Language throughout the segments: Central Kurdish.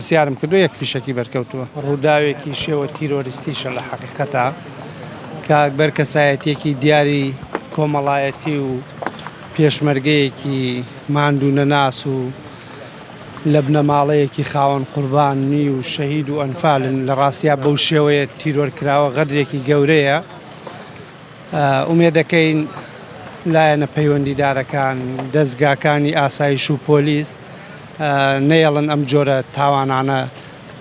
پرسیارم کردو یەک فیشەکی بەرکەوتووە ڕووداوێکی شێوە تیرۆریستیشە لە حەقیقەتە کە ئەکبەر کەسایەتیەکی دیاری کۆمەڵایەتی و پێشمەرگەیەکی ماندوو نەناس و لە بنەماڵەیەکی خاوەن قوربانی و شەهید و ئەنفالن لە ڕاستیا بەو شێوەیە تیرۆرکراوە غەدرێکی گەورەیە. ئومێدەکەین لایەنە پەیوەندیدارەکان دەستگاکانی ئاسایش و پۆلیس نەیەڵن ئەم جۆرە تاوانانە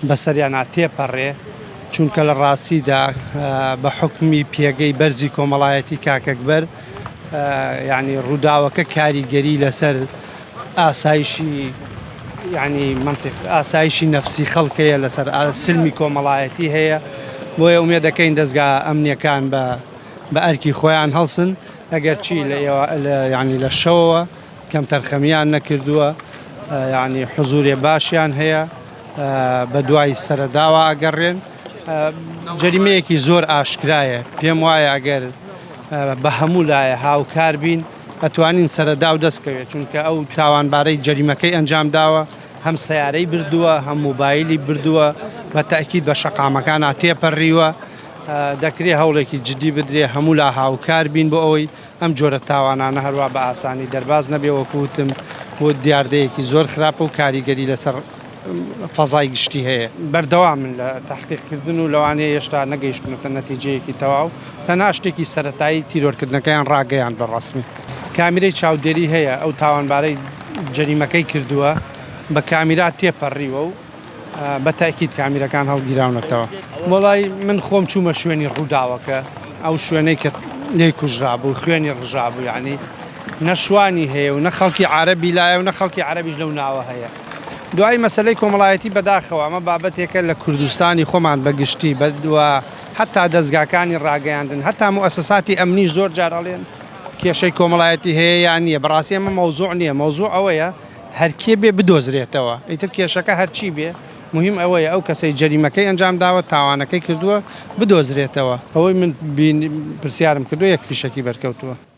بەسەریان تێپەڕێ، چونکە لە ڕاستیدا بە حکمی پێگەی بەرزی کۆمەڵایەتی کاکەکبەر یعنی ڕووداوەکە کاریگەری لەسەر ئاسایشی یعنی منطق ئاسایشی نەفسی خەڵکەیە لەسەر سلمی کۆمەڵایەتی هەیە، بۆیە ئومێدەکەین دەستگا ئەمنیەکان بە ئەرکی خۆیان هەڵسن ئەگەر چی ینی لە شەوەوە کەم تەرخەمیان نەکردووە یعنی حزورێ باشیان هەیە بە دوای سەرەداوە ئەگەڕێن. جەریمەیەکی زۆر ئاشکرایە، پێم وایە ئەگەر بە هەموو لایە هاوکار بین ئەتوانین سەرەدا و دەستکەوێت، چونکە ئەو تاوانبارەی جەریمەکەی ئەنجام داوە هەم سەیارەی بردووە هەم موبایلی بردووە، بە تەئکید بە شەقامەکان تێپەڕیوە. دەکرێت هەوڵێکی جدی بدرێ هەموو لا هاوکار بین بۆ ئەوەی ئەم جۆرە تاوانانە هەروە بە ئاسانی دەرباز نەبێ وەکوتم بۆ دیاردەیەکی زۆر خراپە و کاریگەری لەسەر فەزای گشتی هەیە. بەردەوام من لە تحقیقکردن و لەوانەیە هێشتا نەگەیشتنەوە نەتیجەیەکی تەواو، تەنها شتێکی سەرەتایی تیرۆرکردنەکەیان ڕاگەیان بە ڕەسمی. کامیرەی چاودێری هەیە، ئەو تاوانبارەی جەریمەکەی کردووە بە کامیرا تێپەڕیوە و بە تاکید کامیرەکان هەڵگیراونەتەوە. وەڵای من خۆم چوومە شوێنی ڕووداوەکە، ئەو شوێنەی کە لێی کوژرا بوو خوێنی ڕژابوو، یعنی نەشوانی هەیە و نە خەڵکی عەرەبی لایە و نە خەڵکی عەرەبیش لەو ناوە هەیە. دوای مەسەلەی کۆمەڵایەتی بەداخەوە ئەمە بابەتێکە لە کوردستانی خۆمان بەگشتی بەدووە هەتا دەستگاکانی ڕاگەیاندن هەتا موسساتی ئەمنیش زۆر جار ئەڵێن کێشەی کۆمەڵایەتی هەیە یان نییە. بەڕاستی ئەمە مەوزوع نییە، مەوزوع ئەوەیە هەرکێ بێ بدۆزرێتەوە، ئیتر کێشەکە هەرچی بێ مهم ئەوەیە ئەو کەسەی جەریمەکەی ئەنجام داوە تاوانەکەی کردووە بدۆزرێتەوە. ئەوەی من پرسیارم کردو یەک فیشەکی بەرکەوتووە.